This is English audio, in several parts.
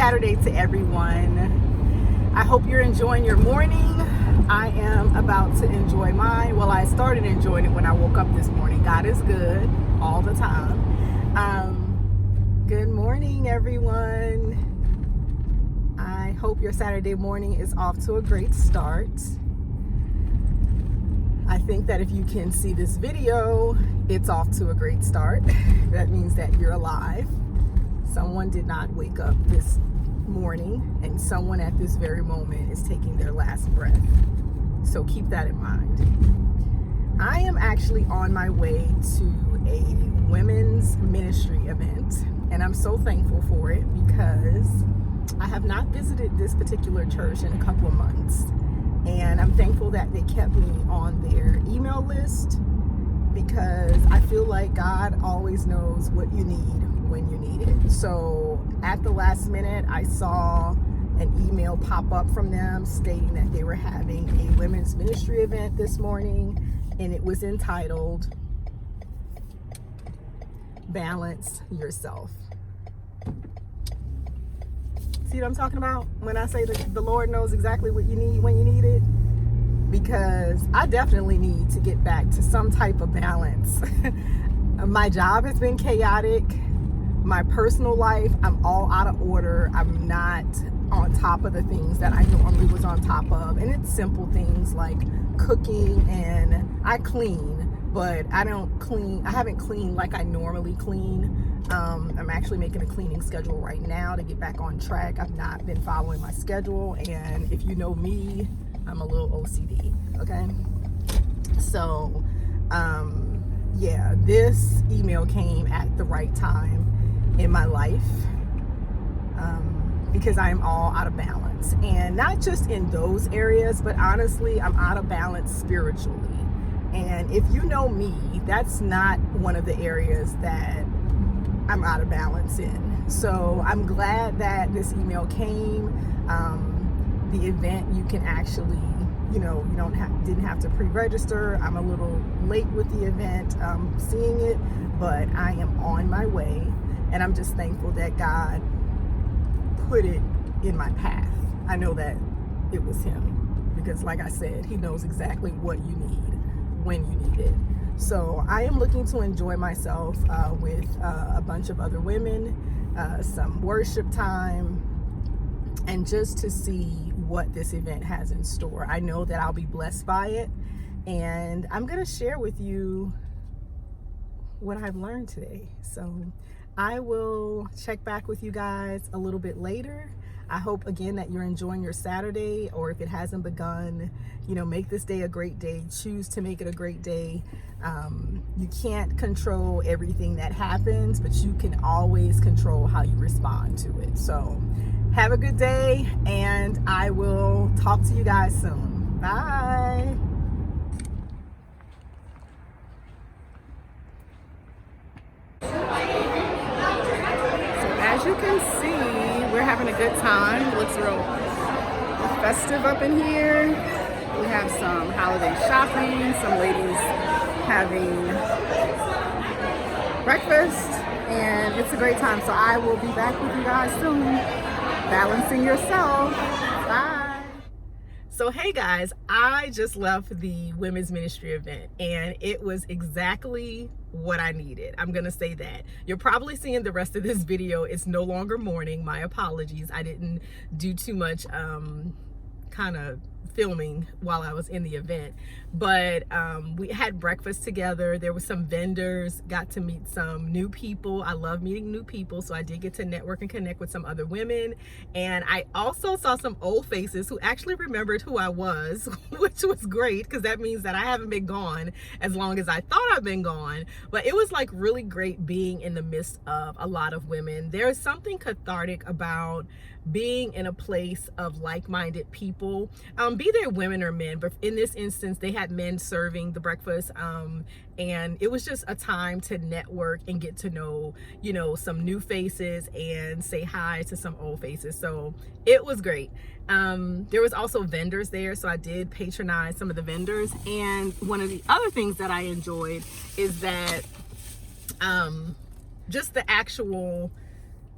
Saturday to everyone. I hope you're enjoying your morning. I am about to enjoy mine. Well, I started enjoying it when I woke up this morning. God is good all the time. Good morning, everyone. I hope your Saturday morning is off to a great start. I think that if you can see this video, it's off to a great start. That means that you're alive. Someone did not wake up this morning, and someone at this very moment is taking their last breath. So keep that in mind. I am actually on my way to a women's ministry event, and I'm so thankful for it because I have not visited this particular church in a couple of months. And I'm thankful that they kept me on their email list because I feel like God always knows what you need when you need it. So at the last minute, I saw an email pop up from them stating that they were having a women's ministry event this morning, and it was entitled Balance Yourself. See what I'm talking about when I say that the Lord knows exactly what you need when you need it? Because I definitely need to get back to some type of balance. My job has been chaotic. My personal life, I'm all out of order. I'm not on top of the things that I normally was on top of. And it's simple things like cooking, and I clean, but I haven't cleaned like I normally clean. I'm actually making a cleaning schedule right now to get back on track. I've not been following my schedule, and if you know me, I'm a little OCD, okay? So, yeah, this email came at the right time in my life because I am all out of balance. And not just in those areas, but honestly, I'm out of balance spiritually. And if you know me, that's not one of the areas that I'm out of balance in. So I'm glad that this email came. The event, you can actually, didn't have to pre-register. I'm a little late with the event, seeing it, but I am on my way, and I'm just thankful that God put it in my path. I know that it was Him because, like I said, He knows exactly what you need when you need it. So I am looking to enjoy myself with a bunch of other women, some worship time, and just to see what this event has in store. I know that I'll be blessed by it, and I'm going to share with you what I've learned today. So I will check back with you guys a little bit later. I hope again that you're enjoying your Saturday, or if it hasn't begun, make this day a great day. Choose to make it a great day. You can't control everything that happens, but you can always control how you respond to it. So have a good day, and I will talk to you guys soon. Bye. As you can see, we're having a good time. It looks real festive up in here. We have some holiday shopping, some ladies having breakfast, and it's a great time. So I will be back with you guys soon. Balancing yourself. Bye. So hey guys, I just left the women's ministry event, and it was exactly what I needed. I'm gonna say that. You're probably seeing the rest of this video. It's no longer morning. My apologies. I didn't do too much kind of filming while I was in the event, but we had breakfast together. There were some vendors, got to meet some new people. I love meeting new people, so I did get to network and connect with some other women, and I also saw some old faces who actually remembered who I was, which was great because that means that I haven't been gone as long as I thought I've been gone. But it was like really great being in the midst of a lot of women. There's something cathartic about being in a place of like-minded people, be they women or men, but in this instance they had men serving the breakfast, and it was just a time to network and get to know, some new faces and say hi to some old faces. So it was great. There was also vendors there, so I did patronize some of the vendors. And one of the other things that I enjoyed is that just the actual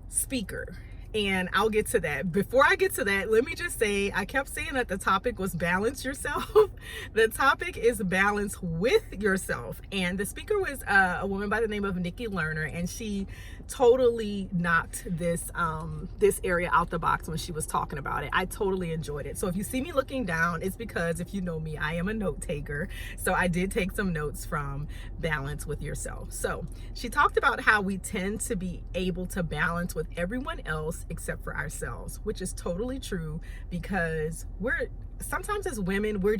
speaker And I'll get to that. Before I get to that, let me just say, I kept saying that the topic was balance yourself. The topic is balance with yourself. And the speaker was a woman by the name of Nikki Lerner, and she totally knocked this area out the box when she was talking about it. I totally enjoyed it. So if you see me looking down, it's because, if you know me, I am a note taker. So I did take some notes from balance with yourself. So she talked about how we tend to be able to balance with everyone else except for ourselves, which is totally true, because sometimes as women, we're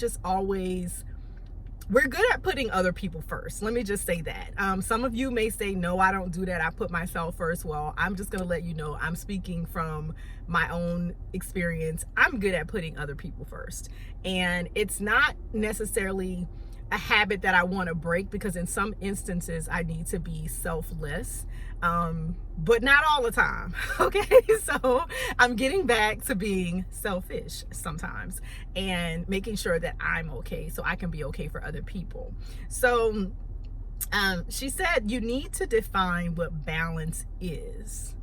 good at putting other people first. Let me just say that. Some of you may say, no, I don't do that. I put myself first. Well, I'm just going to let you know, I'm speaking from my own experience. I'm good at putting other people first. And it's not necessarily a habit that I want to break, because in some instances I need to be selfless, but not all the time. Okay, so I'm getting back to being selfish sometimes and making sure that I'm okay so I can be okay for other people. So she said you need to define what balance is.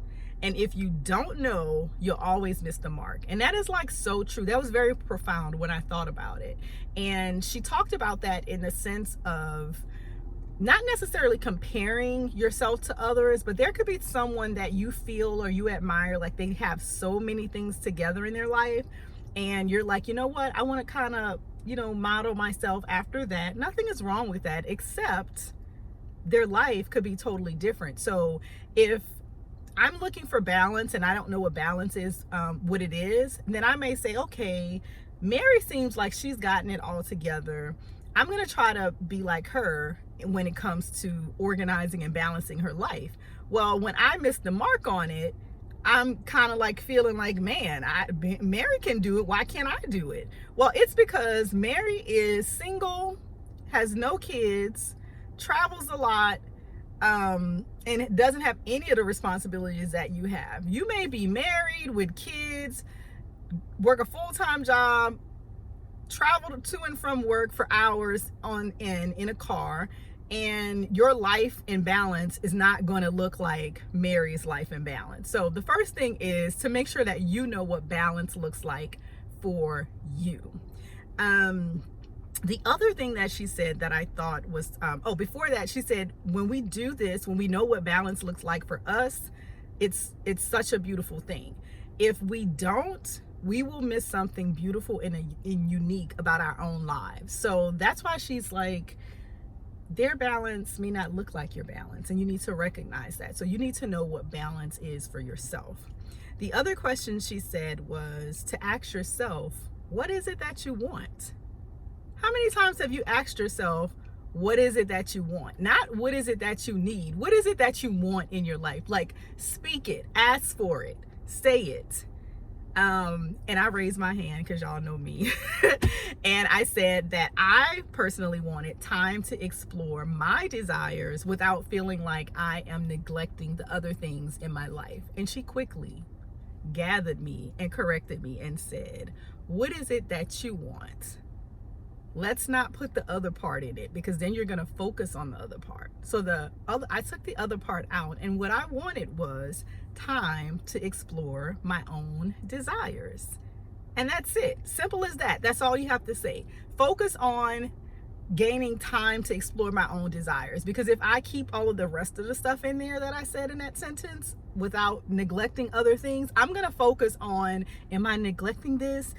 And if you don't know, you'll always miss the mark. And that is like so true. That was very profound when I thought about it. And she talked about that in the sense of not necessarily comparing yourself to others, but there could be someone that you feel or you admire, like they have so many things together in their life. And you're like, you know what? I want to kind of, model myself after that. Nothing is wrong with that, except their life could be totally different. So if I'm looking for balance and I don't know what balance is, what it is, then I may say, okay, Mary seems like she's gotten it all together. I'm going to try to be like her when it comes to organizing and balancing her life. Well, when I miss the mark on it, I'm kind of like feeling like, man, Mary can do it. Why can't I do it? Well, it's because Mary is single, has no kids, travels a lot, and it doesn't have any of the responsibilities that you have. You may be married with kids, work a full-time job, travel to and from work for hours on end in a car, and your life in balance is not going to look like Mary's life in balance. So the first thing is to make sure that you know what balance looks like for you. The other thing that she said that I thought was, before that, she said, when we do this, when we know what balance looks like for us, it's such a beautiful thing. If we don't, we will miss something beautiful and unique about our own lives. So that's why she's like, their balance may not look like your balance, and you need to recognize that. So you need to know what balance is for yourself. The other question she said was to ask yourself, what is it that you want? How many times have you asked yourself, what is it that you want? Not what is it that you need. What is it that you want in your life? Like, speak it, ask for it, say it. And I raised my hand because y'all know me. And I said that I personally wanted time to explore my desires without feeling like I am neglecting the other things in my life. And she quickly gathered me and corrected me and said, what is it that you want? Let's not put the other part in it, because then you're going to focus on the other part. So I took the other part out, and what I wanted was time to explore my own desires. And that's it. Simple as that. That's all you have to say. Focus on gaining time to explore my own desires, because if I keep all of the rest of the stuff in there that I said in that sentence without neglecting other things, I'm going to focus on, am I neglecting this?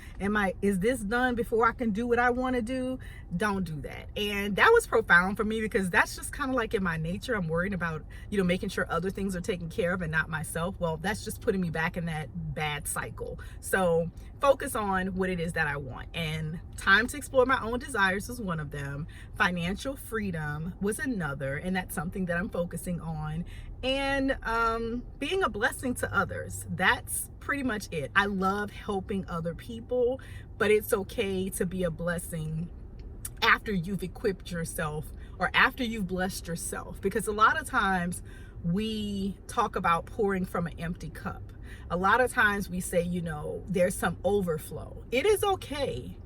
Is this done before I can do what I want to do? Don't do that. And that was profound for me, because that's just kind of like in my nature. I'm worried about, making sure other things are taken care of and not myself. Well, that's just putting me back in that bad cycle. So focus on what it is that I want. And time to explore my own desires was one of them. Financial freedom was another. And that's something that I'm focusing on. And being a blessing to others. That's pretty much it. I love helping other people, but it's okay to be a blessing after you've equipped yourself or after you've blessed yourself. Because a lot of times we talk about pouring from an empty cup. A lot of times we say, there's some overflow. It is okay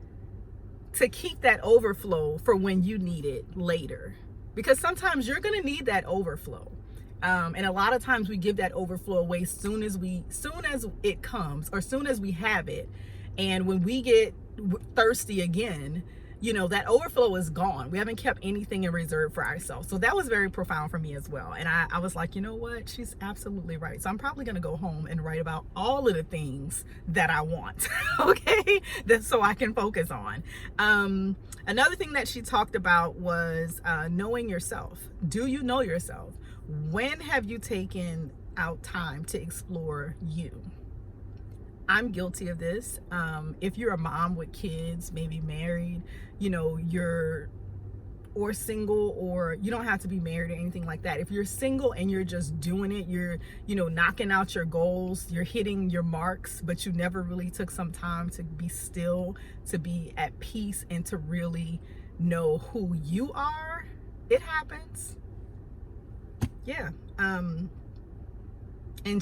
to keep that overflow for when you need it later, because sometimes you're going to need that overflow. And a lot of times we give that overflow away soon as it comes, or soon as we have it. And when we get thirsty again, that overflow is gone. We haven't kept anything in reserve for ourselves. So that was very profound for me as well. And I was like, you know what? She's absolutely right. So I'm probably going to go home and write about all of the things that I want. Okay. That's so I can focus on. Another thing that she talked about was knowing yourself. Do you know yourself? When have you taken out time to explore you? I'm guilty of this. If you're a mom with kids, maybe married, or single, or you don't have to be married or anything like that. If you're single and you're just doing it, you're, knocking out your goals, you're hitting your marks, but you never really took some time to be still, to be at peace, and to really know who you are, it happens. Yeah. And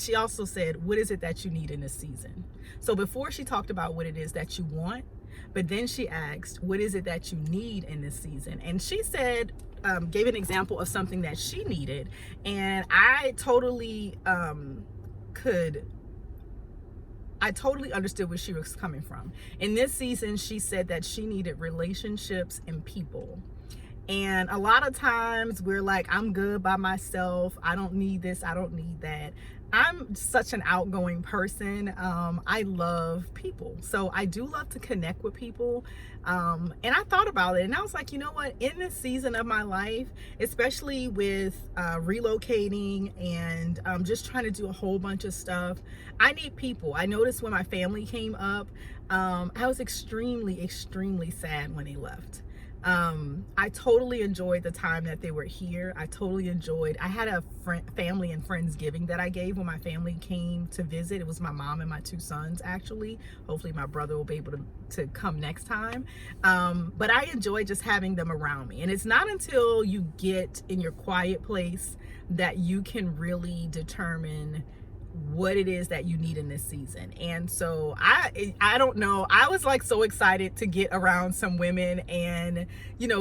she also said, what is it that you need in this season? So before she talked about what it is that you want, but then she asked, what is it that you need in this season? And she said, gave an example of something that she needed. And I totally understood where she was coming from. In this season, she said that she needed relationships and people. And a lot of times we're like, I'm good by myself. I don't need this. I don't need that. I'm such an outgoing person. I love people. So I do love to connect with people. And I thought about it, and I was like, you know what? In this season of my life, especially with relocating and just trying to do a whole bunch of stuff, I need people. I noticed when my family came up, I was extremely, extremely sad when they left. I totally enjoyed the time that they were here. I had a family and Friendsgiving that I gave when my family came to visit. It was my mom and my two sons, actually. Hopefully my brother will be able to come next time. But I enjoy just having them around me. And it's not until you get in your quiet place that you can really determine what it is that you need in this season. And so I don't know, I was like so excited to get around some women and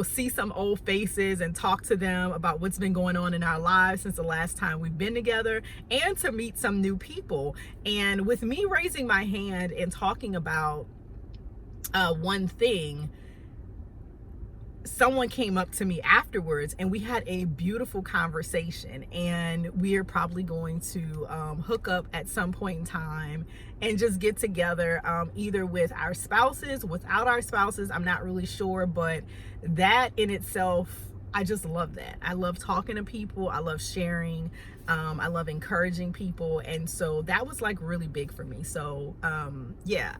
see some old faces and talk to them about what's been going on in our lives since the last time we've been together, and to meet some new people. And with me raising my hand and talking about one thing, someone came up to me afterwards and we had a beautiful conversation, and we are probably going to hook up at some point in time and just get together, either with our spouses, without our spouses, I'm not really sure. But that in itself, I just love that. I love talking to people. I love sharing. I love encouraging people. And so that was like really big for me. So yeah,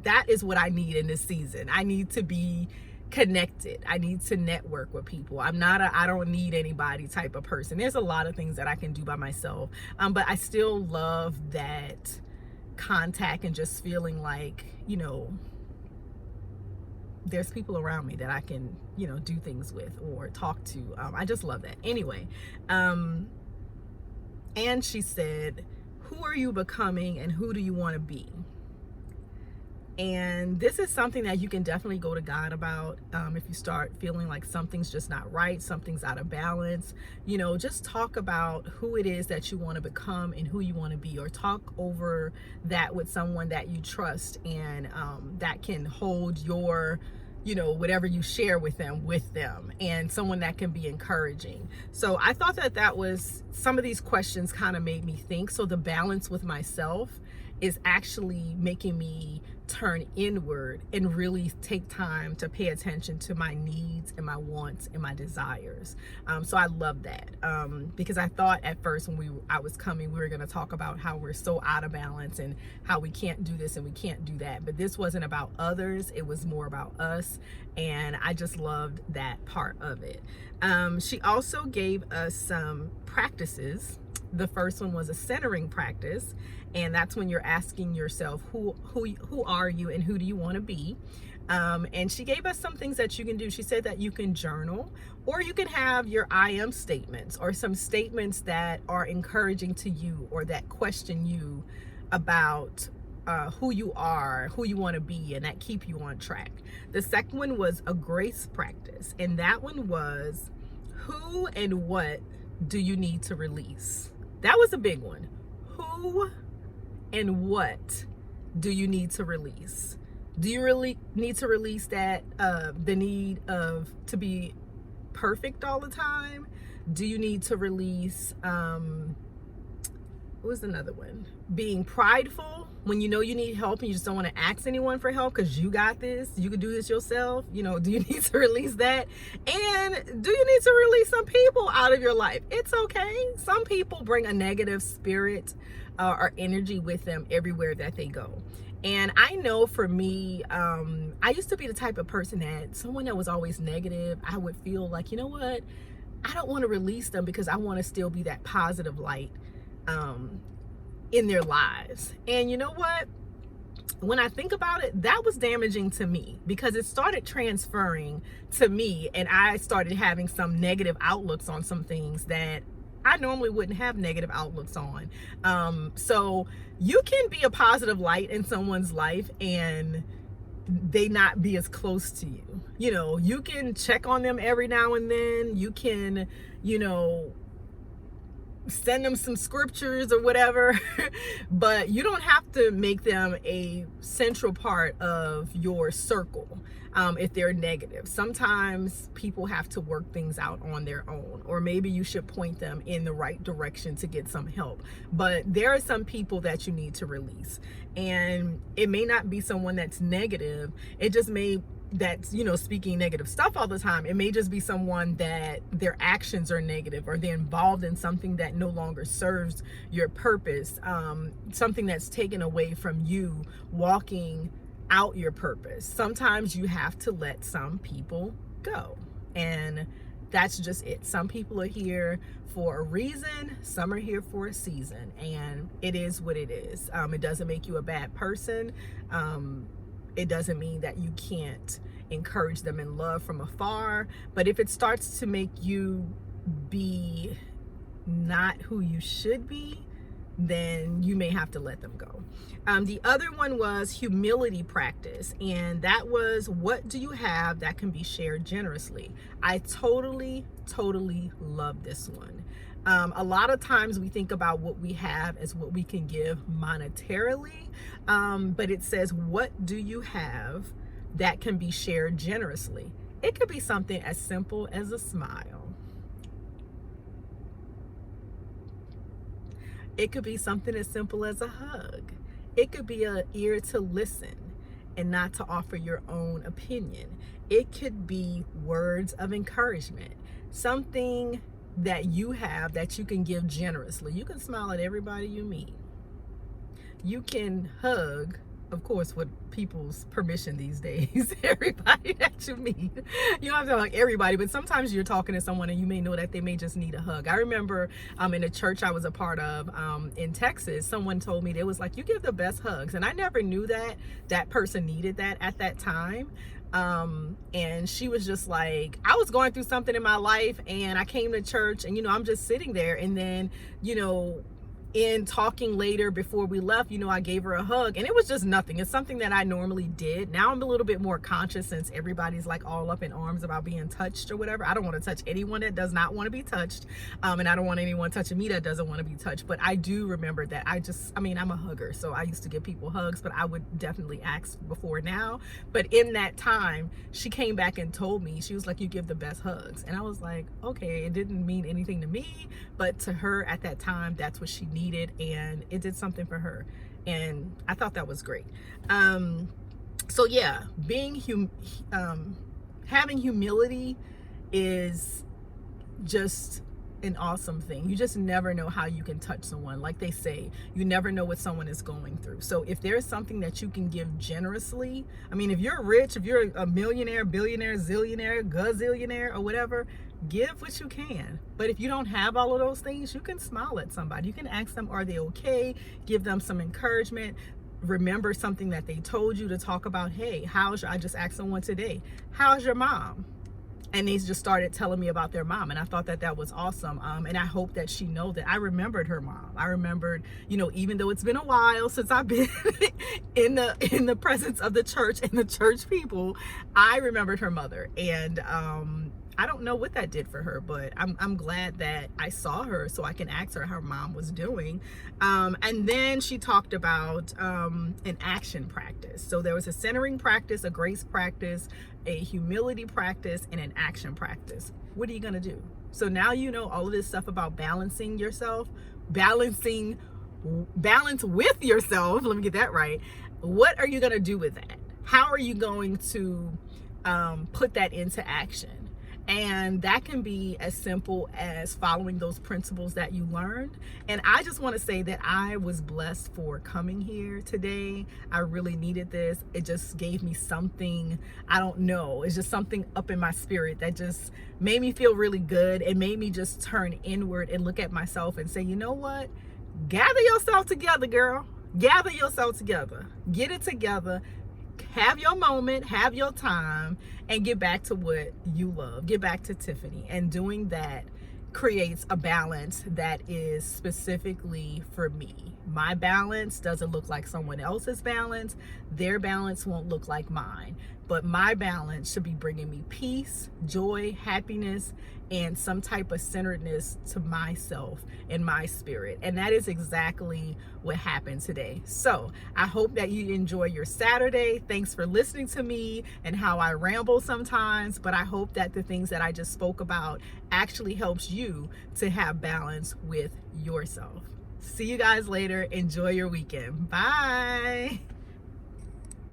that is what I need in this season. I need to be connected. I need to network with people. I'm not I don't need anybody type of person. There's a lot of things that I can do by myself. But I still love that contact and just feeling like, there's people around me that I can, do things with or talk to. I just love that. Anyway, and she said, who are you becoming and who do you want to be? And this is something that you can definitely go to God about. If you start feeling like something's just not right, something's out of balance, just talk about who it is that you want to become and who you want to be, or talk over that with someone that you trust and that can hold your, whatever you share with them, and someone that can be encouraging. So I thought that was, some of these questions kind of made me think. So the balance with myself is actually making me turn inward and really take time to pay attention to my needs and my wants and my desires. So I love that, because I thought at first when I was coming, we were going to talk about how we're so out of balance and how we can't do this and we can't do that. But this wasn't about others. It was more about us. And I just loved that part of it. She also gave us some practices. The first one was a centering practice, and that's when you're asking yourself, who are you and who do you want to be? And she gave us some things that you can do. She said that you can journal, or you can have your I am statements, or some statements that are encouraging to you or that question you about who you are, who you want to be, and that keep you on track. The second one was a grace practice, and that one was, who and what do you need to release? That was a big one. Who and what do you need to release? Do you really need to release that the need of to be perfect all the time? Do you need to release what was another one? Being prideful when you know you need help and you just don't want to ask anyone for help because you got this, you can do this yourself. You know, do you need to release that? And do you need to release some people out of your life? It's okay. Some people bring a negative spirit or energy with them everywhere that they go. And I know for me, I used to be the type of person that someone that was always negative, I would feel like, you know what? I don't want to release them because I want to still be that positive light in their lives. And you know what? When I think about it, that was damaging to me because it started transferring to me and I started having some negative outlooks on some things that I normally wouldn't have negative outlooks on. So you can be a positive light in someone's life and they not be as close to you. You know, you can check on them every now and then. You can, you know, send them some scriptures or whatever, but you don't have to make them a central part of your circle if they're negative. Sometimes people have to work things out on their own, or maybe you should point them in the right direction to get some help. But there are some people that you need to release, and it may not be someone that's negative. It just may that's, you know, speaking negative stuff all the time. It may just be someone that their actions are negative or they're involved in something that no longer serves your purpose, something that's taken away from you walking out your purpose. Sometimes you have to let some people go, and that's just it. Some people are here for a reason, some are here for a season, and it is what it is. It doesn't make you a bad person. It doesn't mean that you can't encourage them in love from afar. But if it starts to make you be not who you should be, then you may have to let them go. The other one was humility practice. And that was, what do you have that can be shared generously? I totally love this one. A lot of times we think about what we have as what we can give monetarily, but it says, what do you have that can be shared generously? It could be something as simple as a smile. It could be something as simple as a hug. It could be an ear to listen and not to offer your own opinion. It could be words of encouragement, something that you have that you can give generously. You can smile at everybody you meet. You can hug, of course, with people's permission these days, everybody that you meet. You don't have to hug everybody, but sometimes you're talking to someone and you may know that they may just need a hug. I remember in a church I was a part of in Texas, someone told me, they was like, you give the best hugs. And I never knew that that person needed that at that time. And she was just like, I was going through something in my life and I came to church and, you know, I'm just sitting there, and then, you know, in talking later before we left, you know, I gave her a hug, and it was just nothing. It's something that I normally did. Now I'm a little bit more conscious since everybody's like all up in arms about being touched or whatever. I don't want to touch anyone that does not want to be touched. And I don't want anyone touching me that doesn't want to be touched. But I do remember that I'm a hugger. So I used to give people hugs, but I would definitely ask before now. But in that time, she came back and told me, she was like, you give the best hugs. And I was like, okay, it didn't mean anything to me, but to her at that time, that's what she needed, and it did something for her, and I thought that was great. So yeah, having humility is just an awesome thing. You just never know how you can touch someone. Like they say, you never know what someone is going through. So if there's something that you can give generously, I mean, if you're rich, if you're a millionaire, billionaire, zillionaire, gazillionaire, or whatever, give what you can. But if you don't have all of those things, you can smile at somebody. You can ask them, are they okay? Give them some encouragement. Remember something that they told you to talk about. Hey, I just asked someone today, how's your mom? And they just started telling me about their mom. And I thought that that was awesome. And I hope that she know that I remembered her mom. I remembered, you know, even though it's been a while since I've been in the presence of the church and the church people, I remembered her mother. And I don't know what that did for her, but I'm glad that I saw her so I can ask her how her mom was doing. And then she talked about an action practice. So there was a centering practice, a grace practice, a humility practice, and an action practice. What are you going to do? So now you know all of this stuff about balancing yourself, balance with yourself. Let me get that right. What are you going to do with that? How are you going to put that into action? And that can be as simple as following those principles that you learned. And I just want to say that I was blessed for coming here today. I really needed this. It just gave me something, I don't know, it's just something up in my spirit that just made me feel really good. It made me just turn inward and look at myself and say, you know what? Gather yourself together, girl. Gather yourself together. Get it together. Have your moment, have your time, and get back to what you love. Get back to Tiffany. And doing that creates a balance that is specifically for me. My balance doesn't look like someone else's balance. Their balance won't look like mine. But my balance should be bringing me peace, joy, happiness, and some type of centeredness to myself and my spirit. And that is exactly what happened today. So I hope that you enjoy your Saturday. Thanks for listening to me and how I ramble sometimes, but I hope that the things that I just spoke about actually helps you to have balance with yourself. See you guys later. Enjoy your weekend. Bye.